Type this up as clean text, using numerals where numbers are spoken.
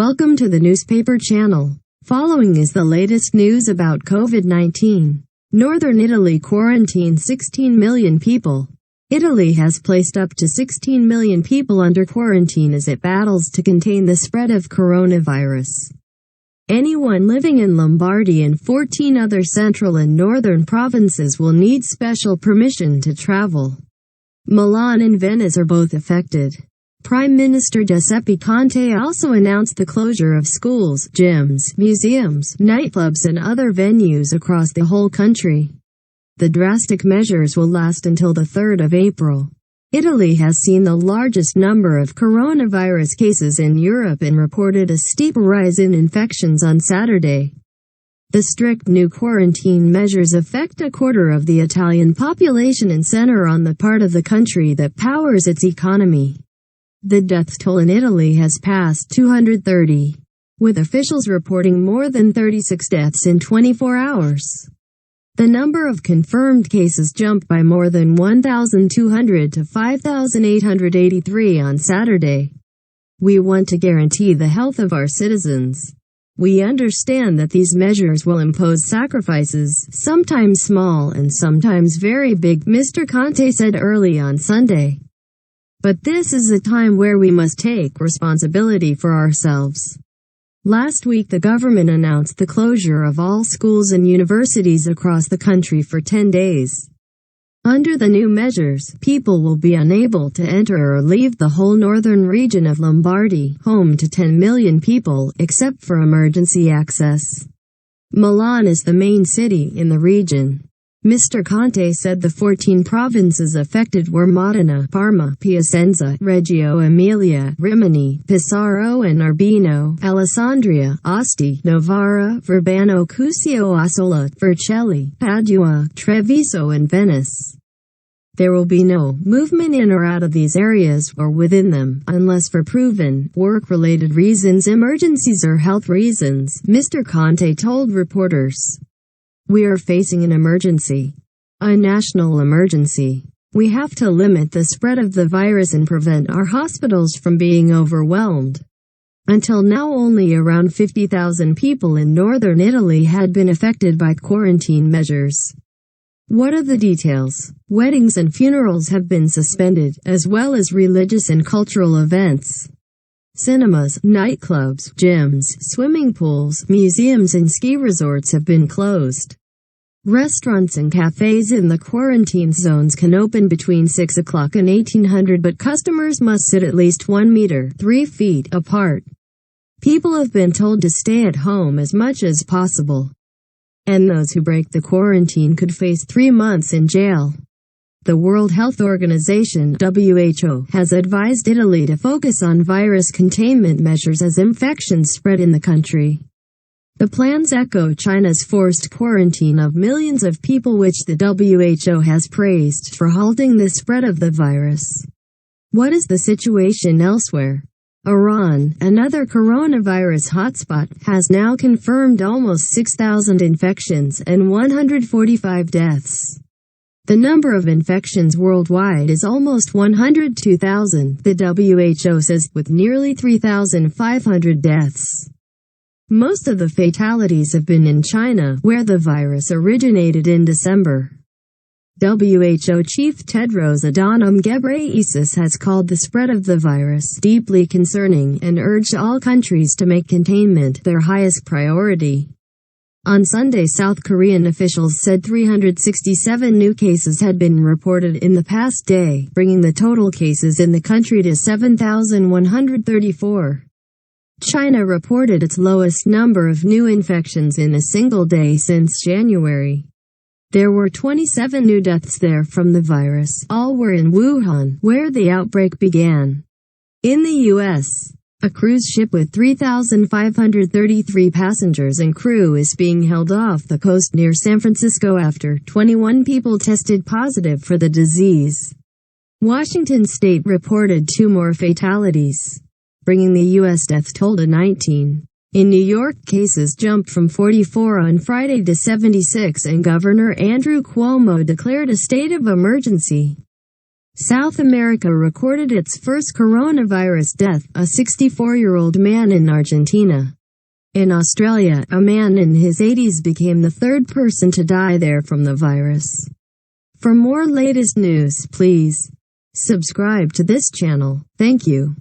Welcome to the newspaper channel. Following is the latest news about COVID-19. Northern Italy quarantines 16 million people. Italy has placed up to 16 million people under quarantine as it battles to contain the spread of coronavirus. Anyone living in Lombardy and 14 other central and northern provinces will need special permission to travel. Milan and Venice are both affected. Prime Minister Giuseppe Conte also announced the closure of schools, gyms, museums, nightclubs and other venues across the whole country. The drastic measures will last until the 3rd of April. Italy has seen the largest number of coronavirus cases in Europe and reported a steep rise in infections on Saturday. The strict new quarantine measures affect a quarter of the Italian population and center on the part of the country that powers its economy. The death toll in Italy has passed 230, with officials reporting more than 36 deaths in 24 hours. The number of confirmed cases jumped by more than 1,200 to 5,883 on Saturday. We want to guarantee the health of our citizens. We understand that these measures will impose sacrifices, sometimes small and sometimes very big, Mr. Conte said early on Sunday. But this is a time where we must take responsibility for ourselves. Last week the government announced the closure of all schools and universities across the country for 10 days. Under the new measures, people will be unable to enter or leave the whole northern region of Lombardy, home to 10 million people, except for emergency access. Milan is the main city in the region. Mr. Conte said the 14 provinces affected were Modena, Parma, Piacenza, Reggio Emilia, Rimini, Pesaro and Urbino, Alessandria, Asti, Novara, Verbano, Cusio, Ossola, Vercelli, Padua, Treviso and Venice. There will be no movement in or out of these areas or within them, unless for proven, work-related reasons, emergencies or health reasons, Mr. Conte told reporters. We are facing an emergency. A national emergency. We have to limit the spread of the virus and prevent our hospitals from being overwhelmed. Until now only around 50,000 people in northern Italy had been affected by quarantine measures. What are the details? Weddings and funerals have been suspended, as well as religious and cultural events. Cinemas, nightclubs, gyms, swimming pools, museums and ski resorts have been closed. Restaurants and cafes in the quarantine zones can open between 6 o'clock and 1800, but customers must sit at least 1 meter, 3 feet apart. People have been told to stay at home as much as possible. And those who break the quarantine could face 3 months in jail. The World Health Organization (WHO) has advised Italy to focus on virus containment measures as infections spread in the country. The plans echo China's forced quarantine of millions of people, which the WHO has praised for halting the spread of the virus. What is the situation elsewhere? Iran, another coronavirus hotspot, has now confirmed almost 6,000 infections and 145 deaths. The number of infections worldwide is almost 102,000, the WHO says, with nearly 3,500 deaths. Most of the fatalities have been in China, where the virus originated in December. WHO Chief Tedros Adhanom Ghebreyesus has called the spread of the virus deeply concerning and urged all countries to make containment their highest priority. On Sunday, South Korean officials said 367 new cases had been reported in the past day, bringing the total cases in the country to 7,134. China reported its lowest number of new infections in a single day since January. There were 27 new deaths there from the virus. All were in Wuhan, where the outbreak began. In the U.S., a cruise ship with 3,533 passengers and crew is being held off the coast near San Francisco after 21 people tested positive for the disease. Washington state reported 2 more fatalities, bringing the U.S. death toll to 19. In New York, cases jumped from 44 on Friday to 76, and Governor Andrew Cuomo declared a state of emergency. South America recorded its first coronavirus death, a 64-year-old man in Argentina. In Australia, a man in his 80s became the third person to die there from the virus. For more latest news, please subscribe to this channel. Thank you.